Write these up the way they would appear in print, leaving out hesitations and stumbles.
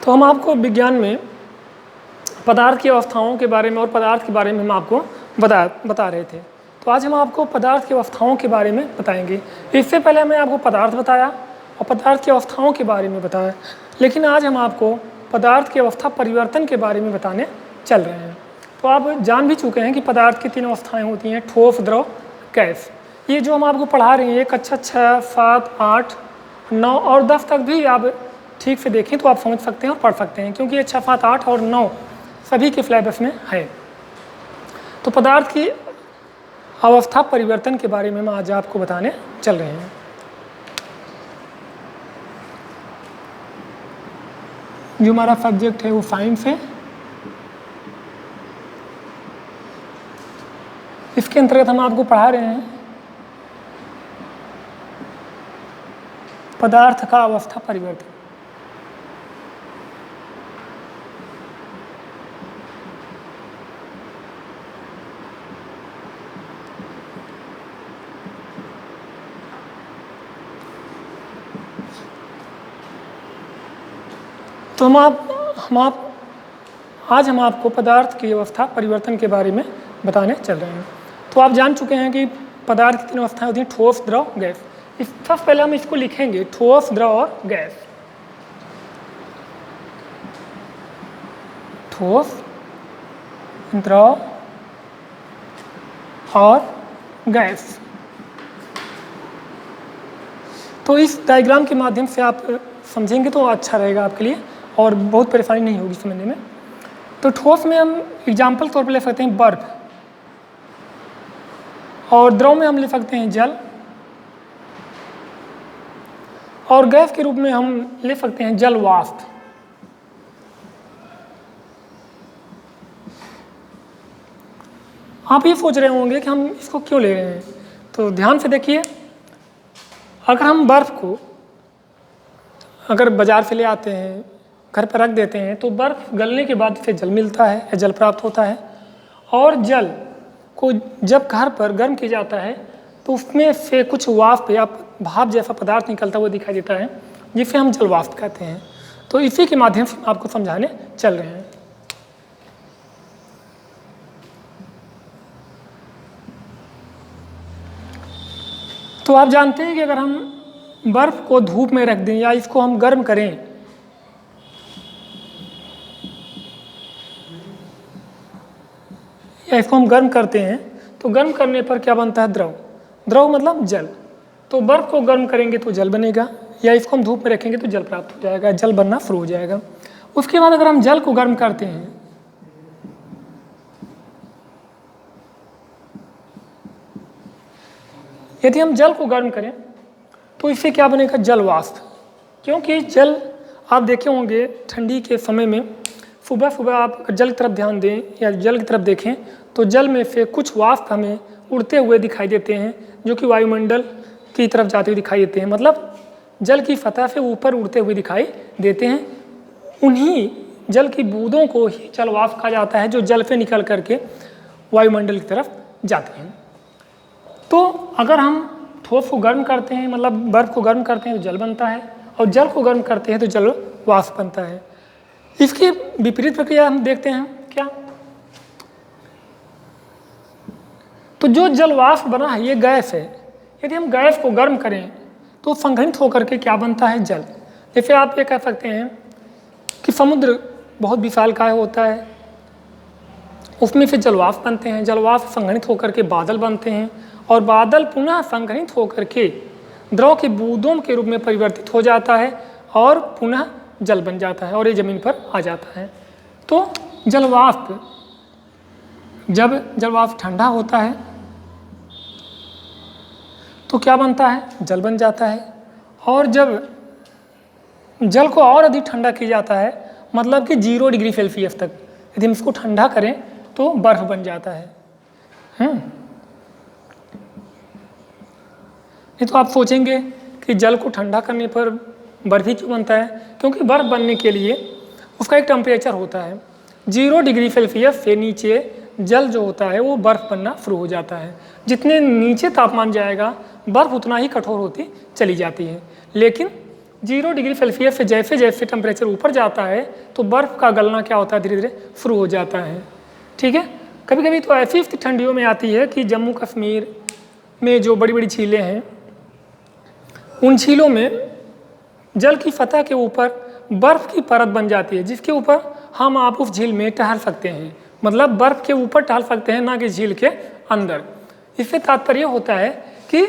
तो हम आपको विज्ञान में पदार्थ की अवस्थाओं के बारे में और पदार्थ के बारे में हम आपको बता रहे थे। तो आज हम आपको पदार्थ की अवस्थाओं के बारे में बताएंगे। इससे पहले हमने आपको पदार्थ बताया और पदार्थ की अवस्थाओं के बारे में बताया, लेकिन आज हम आपको पदार्थ की अवस्था परिवर्तन के बारे में बताने चल रहे हैं। तो आप जान भी चुके हैं कि पदार्थ की 3 अवस्थाएँ होती हैं, ठोस, द्रव, गैस। ये जो हम आपको पढ़ा रहे हैं, कक्षा 6, 7, 8, 9 और 10 तक भी आप ठीक से देखें तो आप समझ सकते हैं और पढ़ सकते हैं, क्योंकि ये 6, 7, 8 और 9 सभी के सिलेबस में है। तो पदार्थ की अवस्था परिवर्तन के बारे में हम आज आपको बताने चल रहे हैं। जो हमारा सब्जेक्ट है वो साइंस है। इसके अंतर्गत हम आपको पढ़ा रहे हैं पदार्थ का अवस्था परिवर्तन। तो आज हम आपको पदार्थ की अवस्था परिवर्तन के बारे में बताने चल रहे हैं। तो आप जान चुके हैं कि पदार्थ की 3 अवस्थाएं होती हैं, ठोस, द्रव, गैस। सबसे पहले हम इसको लिखेंगे, ठोस, द्रव और गैस। ठोस, द्रव और गैस। तो इस डायग्राम के माध्यम से आप समझेंगे तो अच्छा रहेगा आपके लिए और बहुत परेशानी नहीं होगी समझने में। तो ठोस में हम एग्जाम्पल तौर पर ले सकते हैं बर्फ, और द्रव में हम ले सकते हैं जल, और गैस के रूप में हम ले सकते हैं जल वाष्प। आप ये सोच रहे होंगे कि हम इसको क्यों ले रहे हैं, तो ध्यान से देखिए। अगर हम बर्फ को अगर बाजार से ले आते हैं, घर पर रख देते हैं, तो बर्फ गलने के बाद से जल मिलता है या जल प्राप्त होता है। और जल को जब घर पर गर्म किया जाता है तो उसमें से कुछ वाष्प या भाप जैसा पदार्थ निकलता हुआ दिखाई देता है, जिसे हम जल वाष्प कहते हैं। तो इसी के माध्यम से आपको समझाने चल रहे हैं। तो आप जानते हैं कि अगर हम बर्फ को धूप में रख दें या इसको हम गर्म करें, या इसको हम गर्म करते हैं, तो गर्म करने पर क्या बनता है? द्रव। द्रव मतलब जल। तो बर्फ को गर्म करेंगे तो जल बनेगा, या इसको हम धूप में रखेंगे तो जल प्राप्त हो जाएगा, जल बनना शुरू हो जाएगा। उसके बाद अगर हम जल को गर्म करते हैं, यदि हम जल को गर्म करें तो इससे क्या बनेगा? जल वाष्प। क्योंकि जल आप देखे होंगे ठंडी के समय में सुबह सुबह आप जल की तरफ ध्यान दें या जल की तरफ देखें तो जल में से कुछ वाष्प हमें उड़ते हुए दिखाई देते हैं, जो कि वायुमंडल की तरफ जाते हुए दिखाई देते हैं। मतलब जल की सतह से ऊपर उड़ते हुए दिखाई देते हैं। उन्हीं जल की बूंदों को ही जल वाष्प कहा जाता है, जो जल से निकल करके वायुमंडल की तरफ जाते हैं। तो अगर हम ठोस को गर्म करते हैं, मतलब बर्फ को गर्म करते हैं तो जल बनता है, और जल को गर्म करते हैं तो जल वाष्प बनता है। इसकी विपरीत प्रक्रिया हम देखते हैं क्या? तो जो जल वाष्प बना है ये गैस है। यदि हम गैस को गर्म करें तो संघनित होकर के क्या बनता है? जल। जैसे आप ये कह सकते हैं कि समुद्र बहुत विशालकाय होता है, उसमें से जलवाष्प बनते हैं, जलवाष्प संघनित होकर के बादल बनते हैं, और बादल पुनः संघनित होकर के द्रव के बूंदों के रूप में परिवर्तित हो जाता है और पुनः जल बन जाता है और ये जमीन पर आ जाता है। तो जलवाष्प, जब जलवाष्प ठंडा होता है तो क्या बनता है? जल बन जाता है। और जब जल को और अधिक ठंडा किया जाता है, मतलब कि 0 डिग्री सेल्सियस तक यदि हम इसको ठंडा करें तो बर्फ बन जाता है। नहीं तो आप सोचेंगे कि जल को ठंडा करने पर बर्फ ही क्यों बनता है? क्योंकि बर्फ बनने के लिए उसका एक टेम्परेचर होता है। 0 डिग्री सेल्सियस से नीचे जल जो होता है वो बर्फ बनना शुरू हो जाता है। जितने नीचे तापमान जाएगा बर्फ उतना ही कठोर होती चली जाती है। लेकिन 0 डिग्री सेल्सियस से जैसे जैसे टेम्परेचर ऊपर जाता है तो बर्फ़ का गलना क्या होता है, धीरे धीरे शुरू हो जाता है। ठीक है, कभी कभी तो ऐसी ठंडियों में आती है कि जम्मू कश्मीर में जो बड़ी बड़ी झीलें हैं, उन झीलों में जल की सतह के ऊपर बर्फ़ की परत बन जाती है, जिसके ऊपर हम आप उस झील में टहल सकते हैं। मतलब बर्फ़ के ऊपर टहल सकते हैं, ना कि झील के अंदर। इससे तात्पर्य होता है कि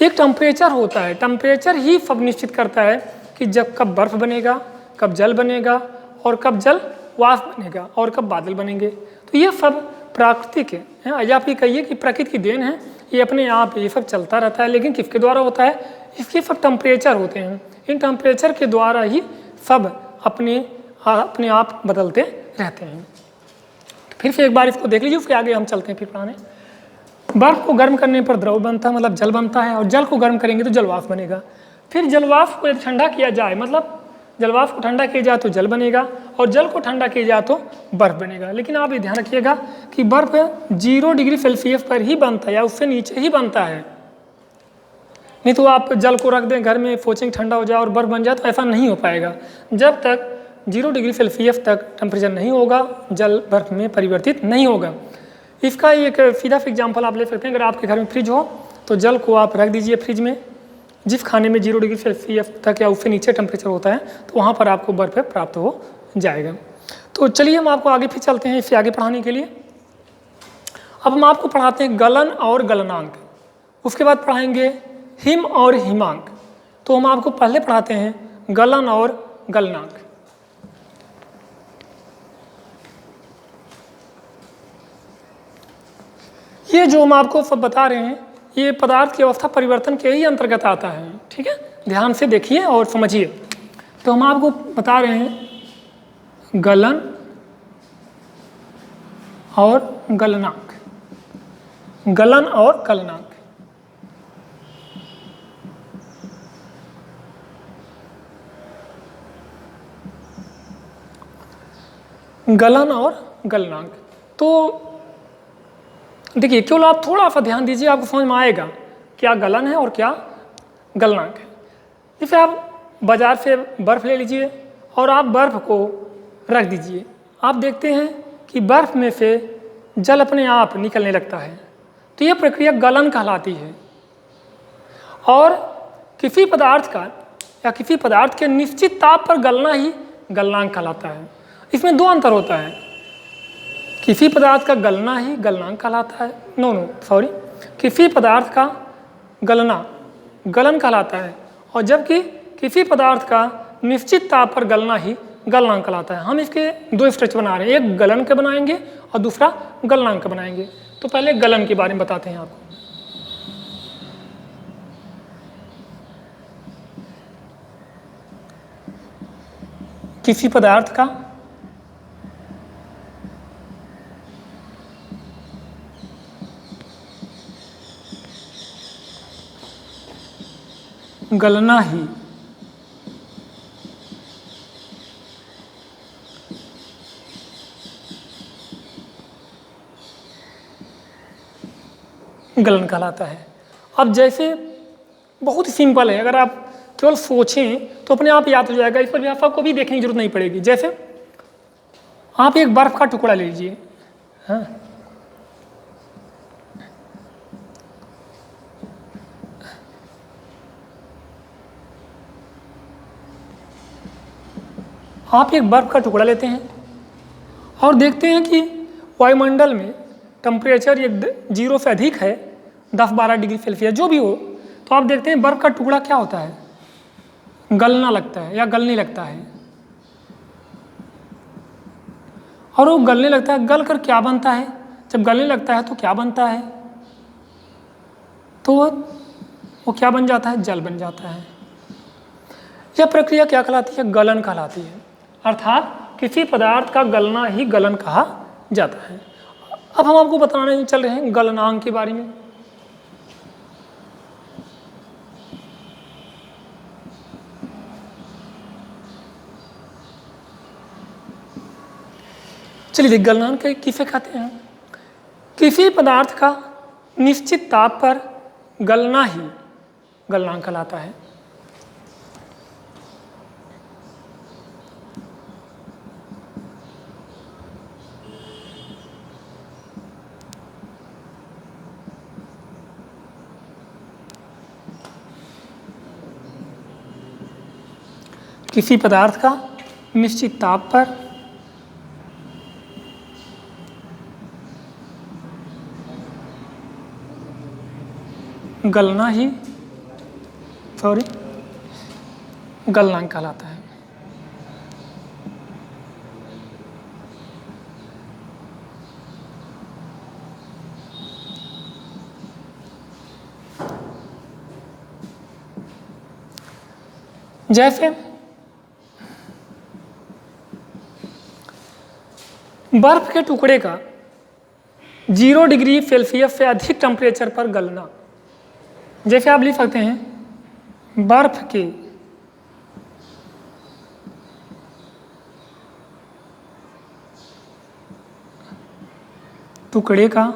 एक टेम्परेचर होता है, टेम्परेचर ही सब निश्चित करता है कि जब कब बर्फ़ बनेगा, कब जल बनेगा, और कब जल वाष्प बनेगा, और कब बादल बनेंगे। तो ये सब प्राकृतिक है, या फिर कहिए कि प्रकृति की देन है। ये अपने आप ये सब चलता रहता है, लेकिन किसके द्वारा होता है, इसके सब टेम्परेचर होते हैं। इन टेम्परेचर के द्वारा ही सब अपने आप बदलते रहते हैं। फिर से एक बार इसको देख लीजिए, उसके आगे हम चलते हैं फिर पढ़ाने। बर्फ़ को गर्म करने पर द्रव बनता है, मतलब जल बनता है, और जल को गर्म करेंगे तो जलवाष्प बनेगा। फिर जलवाष्प को यदि ठंडा किया जाए, मतलब जलवाष्प को ठंडा किया जाए तो जल बनेगा, और जल को ठंडा किया जाए तो बर्फ़ बनेगा। लेकिन आप ये ध्यान रखिएगा कि बर्फ़ 0 डिग्री सेल्सियस पर ही बनता है या उससे नीचे ही बनता है। नहीं तो आप जल को रख दें घर में, सोचेंगे ठंडा हो जाए और बर्फ़ बन जाए, तो ऐसा नहीं हो पाएगा। जब तक 0 डिग्री सेल्सियस तक टेम्परेचर नहीं होगा, जल बर्फ़ में परिवर्तित नहीं होगा। इसका एक सीधा सा एग्जाम्पल आप ले सकते हैं। अगर आपके घर में फ्रिज हो तो जल को आप रख दीजिए फ्रिज में, जिस खाने में 0 डिग्री सेल्सियस तक या उससे नीचे टेम्परेचर होता है, तो वहाँ पर आपको बर्फ़ प्राप्त हो जाएगा। तो चलिए हम आपको आगे फिर चलते हैं इससे आगे पढ़ाने के लिए। अब हम आपको पढ़ाते हैं गलन और गलनांक, उसके बाद पढ़ाएंगे हिम और हिमांक। तो हम आपको पहले पढ़ाते हैं गलन और गलनांक। ये जो हम आपको सब बता रहे हैं, ये पदार्थ की अवस्था परिवर्तन के ही अंतर्गत आता है। ठीक है, ध्यान से देखिए और समझिए। तो हम आपको बता रहे हैं गलन और गलनांक, गलन और गलनांक। गलन और गलनांक, तो देखिए केवल आप थोड़ा सा ध्यान दीजिए, आपको समझ में आएगा क्या गलन है और क्या गलनांक है। जैसे आप बाज़ार से बर्फ़ ले लीजिए और आप बर्फ़ को रख दीजिए, आप देखते हैं कि बर्फ़ में से जल अपने आप निकलने लगता है, तो यह प्रक्रिया गलन कहलाती है। और किसी पदार्थ का या किसी पदार्थ के निश्चित ताप पर गलना ही गलनांक कहलाता है। इसमें दो अंतर होता है, किसी पदार्थ का गलना ही गलनांक कहलाता है, किसी पदार्थ का गलना गलन कहलाता है, और जबकि किसी पदार्थ का निश्चित ताप पर गलना ही गलनांक कहलाता है। हम इसके दो स्ट्रक्चर बना रहे हैं, एक गलन के बनाएंगे और दूसरा गलनांक का बनाएंगे। तो पहले गलन के बारे में बताते हैं आपको। किसी पदार्थ का गलना ही गलन कहलाता है। अब जैसे बहुत ही सिंपल है, अगर आप केवल सोचें तो अपने आप याद हो जाएगा, इस पर व्यापक को भी देखने की जरूरत नहीं पड़ेगी। जैसे आप एक बर्फ का टुकड़ा ले लीजिए, हाँ, आप एक बर्फ का टुकड़ा लेते हैं और देखते हैं कि वायुमंडल में टेम्परेचर ये 0 से अधिक है, 10-12 डिग्री सेल्सियस जो भी हो, तो आप देखते हैं बर्फ का टुकड़ा क्या होता है, गलना लगता है या गलने लगता है। और वो गलने लगता है, गल कर क्या बनता है, जब गलने लगता है तो क्या बनता है, तो वो क्या बन जाता है, जल बन जाता है। यह प्रक्रिया क्या कहलाती है, गलन कहलाती है। अर्थात किसी पदार्थ का गलना ही गलन कहा जाता है। अब हम आपको बताने चल रहे हैं गलनांक के बारे में। चलिए, गलनांक किसे कहते हैं, किसी पदार्थ का निश्चित ताप पर गलना ही गलनांक कहलाता है। किसी पदार्थ का निश्चित ताप पर गलनांक कहलाता है। जैसे बर्फ के टुकड़े का 0 डिग्री सेल्सियस से अधिक टेम्परेचर पर गलना, जैसे आप लिख सकते हैं बर्फ के टुकड़े का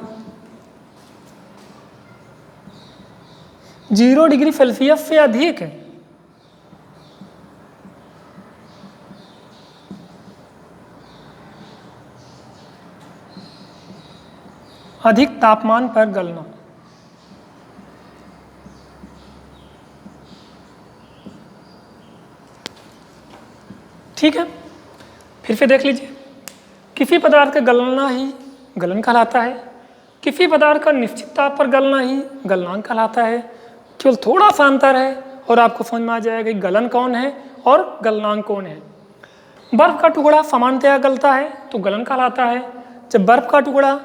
0 डिग्री सेल्सियस से अधिक तापमान पर गलना। ठीक है, फिर से देख लीजिए, किसी पदार्थ का गलना ही गलन कहलाता है, किसी पदार्थ का निश्चित ताप पर गलना ही गलनांक कहलाता है। केवल थोड़ा सा अंतर है और आपको समझ में आ जाएगा कि गलन कौन है और गलनांक कौन है। बर्फ का टुकड़ा सामान्यतया गलता है तो गलन कहलाता है। जब बर्फ का टुकड़ा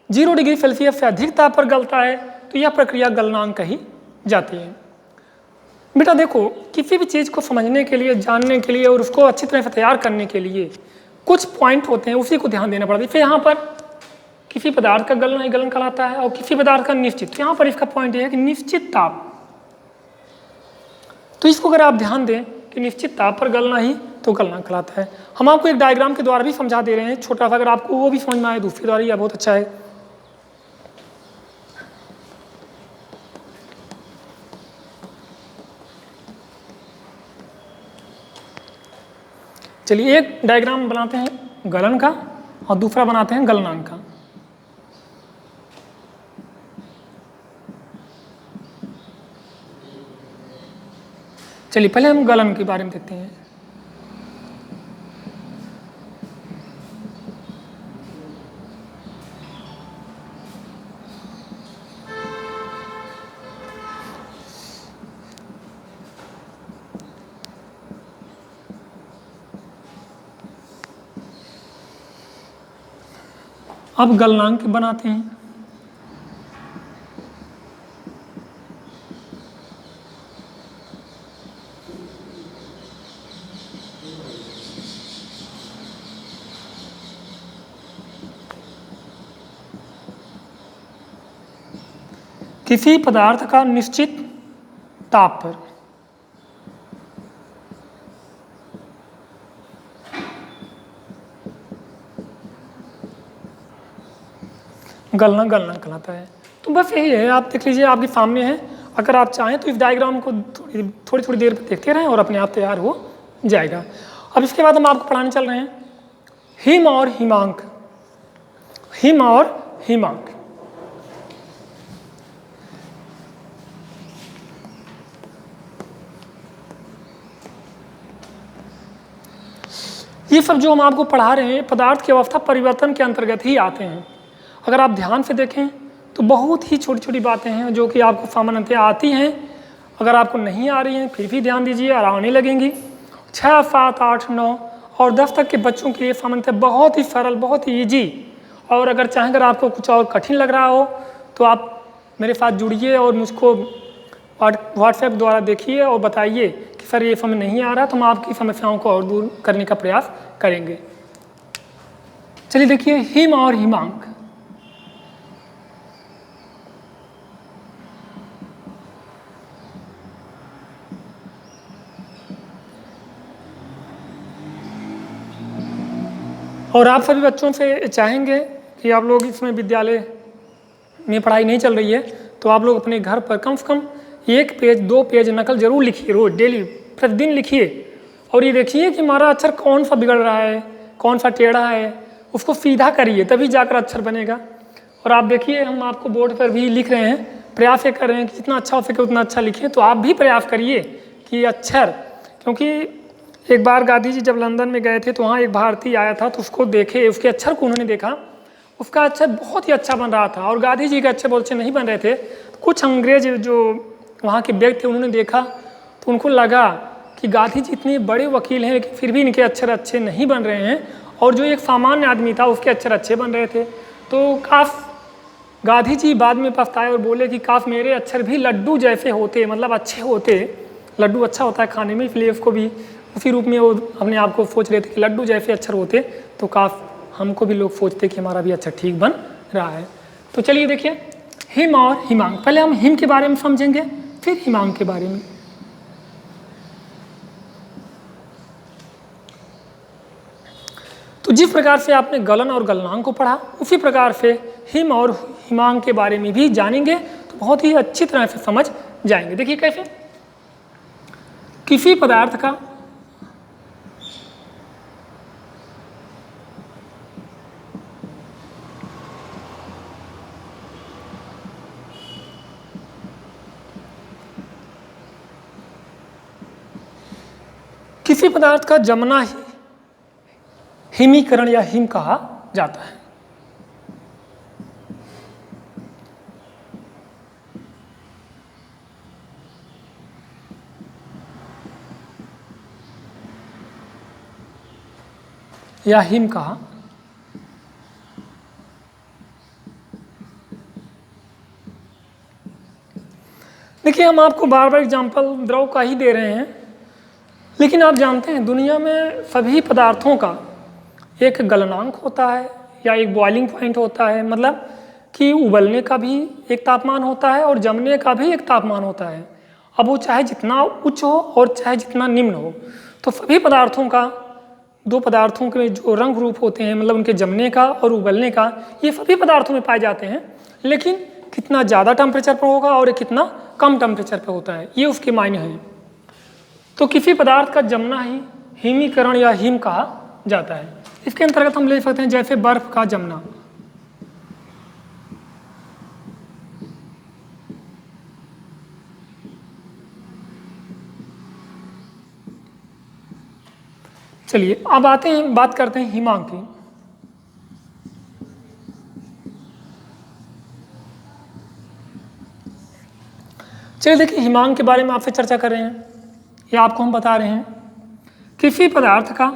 0 डिग्री सेल्सियस से अधिक ताप पर गलता है तो यह प्रक्रिया गलनांक कही जाती है। बेटा देखो, किसी भी चीज़ को समझने के लिए, जानने के लिए और उसको अच्छी तरह से तैयार करने के लिए कुछ पॉइंट होते हैं, उसी को ध्यान देना पड़ता है। फिर यहाँ पर किसी पदार्थ का गलना ही गलन कहलाता है और किसी पदार्थ का निश्चित, तो यहाँ पर इसका पॉइंट ये है कि निश्चित ताप, तो इसको अगर आप ध्यान दें कि निश्चित ताप पर गलना ही तो गलनांक कहलाता है। हम आपको एक डायग्राम के द्वारा भी समझा दे रहे हैं छोटा सा, अगर आपको वो भी समझ में आए दूसरे द्वारा, यह बहुत अच्छा है। चलिए एक डायग्राम बनाते हैं गलन का और दूसरा बनाते हैं गलनांक का। चलिए पहले हम गलन के बारे में देखते हैं। अब गलनांक बनाते हैं। किसी पदार्थ का निश्चित ताप पर गलना कहलाता है। तो बस यही है, आप देख लीजिए आपके सामने है। अगर आप चाहें तो इस डायग्राम को थोड़ी देर देखते रहें और अपने आप तैयार हो जाएगा। अब इसके बाद हम आपको पढ़ाने चल रहे हैं हिम और हिमांक। हिम और हिमांक, ये सब जो हम आपको पढ़ा रहे हैं पदार्थ की अवस्था परिवर्तन के अंतर्गत ही आते हैं। अगर आप ध्यान से देखें तो बहुत ही छोटी छोटी बातें हैं जो कि आपको सामान्यतः आती हैं। अगर आपको नहीं आ रही हैं फिर भी ध्यान दीजिए, और आने लगेंगी। 6, 7, 8, 9 और 10 तक के बच्चों के लिए सामान्यतः बहुत ही सरल, बहुत ही ईजी। और अगर चाहें अगर आपको कुछ और कठिन लग रहा हो तो आप मेरे साथ जुड़िए और मुझको व्हाट्सएप द्वारा देखिए और बताइए कि सर ये समझ नहीं आ रहा, तो हम आपकी समस्याओं को और दूर करने का प्रयास करेंगे। चलिए देखिए हिम और हिमांक। और आप सभी बच्चों से चाहेंगे कि आप लोग इसमें विद्यालय में पढ़ाई नहीं चल रही है तो आप लोग अपने घर पर कम से कम 1 पेज 2 पेज नकल जरूर लिखिए, रोज डेली प्रतिदिन लिखिए। और ये देखिए कि हमारा अक्षर कौन सा बिगड़ रहा है, कौन सा टेढ़ा है, उसको सीधा करिए तभी जाकर अक्षर बनेगा। और आप देखिए हम आपको बोर्ड पर भी लिख रहे हैं, प्रयास ये कर रहे हैं कि जितना अच्छा हो सके उतना अच्छा लिखिए। तो आप भी प्रयास करिए कि अक्षर, क्योंकि एक बार गांधी जी जब लंदन में गए थे तो वहाँ एक भारतीय आया था, तो उसको देखे, उसके अक्षर को उन्होंने देखा, उसका अक्षर बहुत ही अच्छा बन रहा था और गांधी जी के अक्षर बहुत अच्छे नहीं बन रहे थे। कुछ अंग्रेज जो वहाँ के व्यक्ति थे उन्होंने देखा तो उनको लगा कि गांधी जी इतने बड़े वकील हैं लेकिन फिर भी इनके अक्षर अच्छे नहीं बन रहे हैं, और जो एक सामान्य आदमी था उसके अक्षर अच्छे बन रहे थे। तो काश गांधी जी बाद में पछताए और बोले कि काश मेरे अक्षर भी लड्डू जैसे होते, मतलब अच्छे होते। लड्डू अच्छा होता है खाने में, इसलिए उसको भी उसी रूप में वो अपने आप को सोच रहे थे कि लड्डू जैसे अक्षर होते तो काश हमको भी लोग सोचते कि हमारा भी अक्षर ठीक बन रहा है। तो चलिए देखिए, हिम और हिमांक। पहले हम हिम के बारे में समझेंगे, फिर हिमांक के बारे में। तो जिस प्रकार से आपने गलन और गलनांक को पढ़ा, उसी प्रकार से हिम और हिमांक के बारे में भी जानेंगे तो बहुत ही अच्छी तरह से समझ जाएंगे। देखिए कैसे, किसी पदार्थ का जमना ही हिमीकरण या हिम कहा जाता है। या हिम कहा देखिए, हम आपको बार बार एग्जाम्पल द्रव का ही दे रहे हैं, लेकिन आप जानते हैं दुनिया में सभी पदार्थों का एक गलनांक होता है या एक बॉइलिंग पॉइंट होता है, मतलब कि उबलने का भी एक तापमान होता है और जमने का भी एक तापमान होता है। अब वो चाहे जितना उच्च हो और चाहे जितना निम्न हो, तो सभी पदार्थों का, दो पदार्थों के जो रंग रूप होते हैं, मतलब उनके जमने का और उबलने का, ये सभी पदार्थों में पाए जाते हैं, लेकिन कितना ज़्यादा टेम्परेचर पर होगा और कितना कम टेम्परेचर पर होता है, ये उसके मायने हैं। तो किसी पदार्थ का जमना ही हिमीकरण या हिम कहा जाता है। इसके अंतर्गत हम ले सकते हैं जैसे बर्फ का जमना। चलिए अब आते हैं, बात करते हैं हिमांक की। चलिए देखिए, हिमांक के बारे में आपसे चर्चा कर रहे हैं या आपको हम बता रहे हैं, किसी पदार्थ का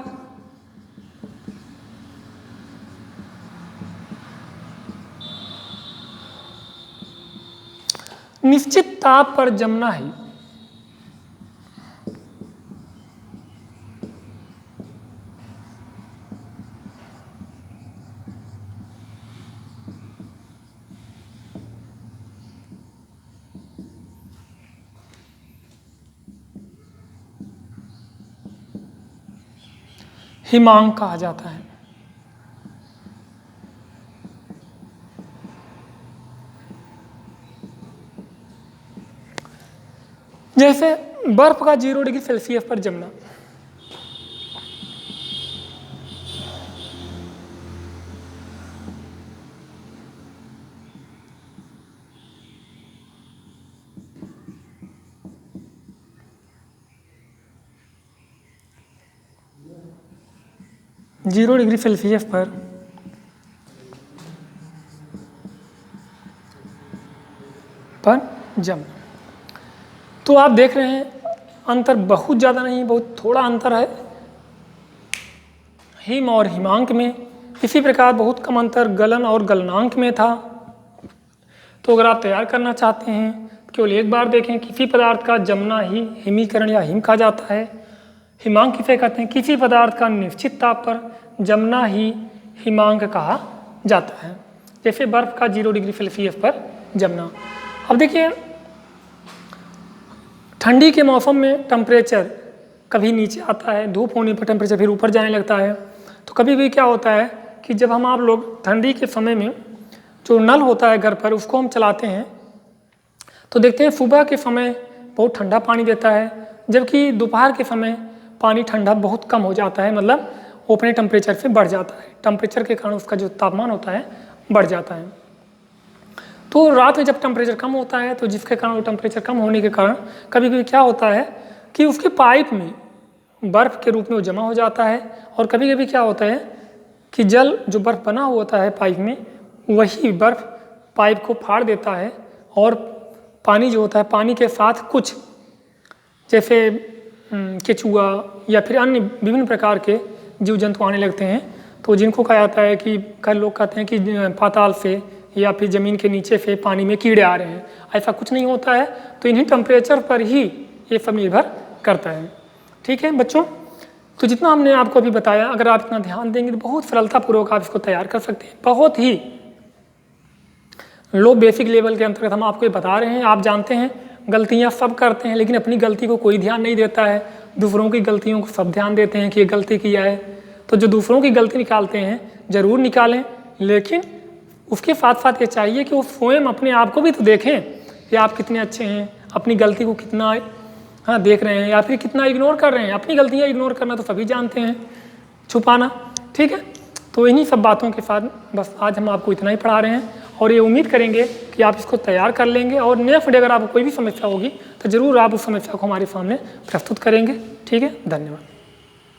निश्चित ताप पर जमना ही हिमांक कहा जाता है। जैसे बर्फ का 0 डिग्री सेल्सियस पर जमना। जीरो डिग्री सेल्सियस पर जमना। तो आप देख रहे हैं अंतर बहुत ज़्यादा नहीं, बहुत थोड़ा अंतर है हिम और हिमांक में। इसी प्रकार बहुत कम अंतर गलन और गलनांक में था। तो अगर आप तैयार करना चाहते हैं, केवल एक बार देखें, किसी पदार्थ का जमना ही हिमीकरण या हिम कहा जाता है। हिमांक किसे कहते हैं? किसी पदार्थ का निश्चित ताप पर जमना ही हिमांक कहा जाता है। जैसे बर्फ का 0 डिग्री सेल्सियस पर जमना। अब देखिए, ठंडी के मौसम में टेम्परेचर कभी नीचे आता है, धूप होने पर टेम्परेचर फिर ऊपर जाने लगता है। तो कभी भी क्या होता है कि जब हम आप लोग ठंडी के समय में जो नल होता है घर पर, उसको हम चलाते हैं तो देखते हैं सुबह के समय बहुत ठंडा पानी देता है, जबकि दोपहर के समय पानी ठंडा बहुत कम हो जाता है, मतलब वो अपने टेम्परेचर से बढ़ जाता है। टेम्परेचर के कारण उसका जो तापमान होता है बढ़ जाता है। तो रात में जब टेम्परेचर कम होता है, तो जिसके कारण वो टेम्परेचर कम होने के कारण कभी कभी क्या होता है कि उसके पाइप में बर्फ़ के रूप में वो जमा हो जाता है। और कभी कभी क्या होता है कि जल जो बर्फ़ बना हुआ होता है पाइप में, वही बर्फ़ पाइप को फाड़ देता है और पानी जो होता है, पानी के साथ कुछ जैसे केचुआ या फिर अन्य विभिन्न प्रकार के जीव जंतु आने लगते हैं। तो जिनको कहा जाता है कि कई लोग कहते हैं कि पाताल से या फिर ज़मीन के नीचे से पानी में कीड़े आ रहे हैं। ऐसा कुछ नहीं होता है। तो इन्हीं टेम्परेचर पर ही ये सब निर्भर करता है। ठीक है बच्चों, तो जितना हमने आपको अभी बताया, अगर आप इतना ध्यान देंगे तो बहुत सरलतापूर्वक आप इसको तैयार कर सकते हैं। बहुत ही लो बेसिक लेवल के अंतर्गत हम आपको ये बता रहे हैं। आप जानते हैं गलतियाँ सब करते हैं, लेकिन अपनी गलती को कोई ध्यान नहीं देता है। दूसरों की गलतियों को सब ध्यान देते हैं कि ये गलती किया है। तो जो दूसरों की गलती निकालते हैं ज़रूर निकालें, लेकिन उसके साथ साथ ये चाहिए कि वो स्वयं अपने आप को भी तो देखें कि आप कितने अच्छे हैं, अपनी गलती को कितना देख रहे हैं या फिर कितना इग्नोर कर रहे हैं। अपनी गलतियाँ इग्नोर करना तो सभी जानते हैं, छुपाना। ठीक है, तो इन्हीं सब बातों के साथ बस आज हम आपको इतना ही पढ़ा रहे हैं और ये उम्मीद करेंगे कि आप इसको तैयार कर लेंगे। और नेक्स्ट डे अगर आपको कोई भी समस्या होगी तो ज़रूर आप उस समस्या को हमारे सामने प्रस्तुत करेंगे। ठीक है, धन्यवाद।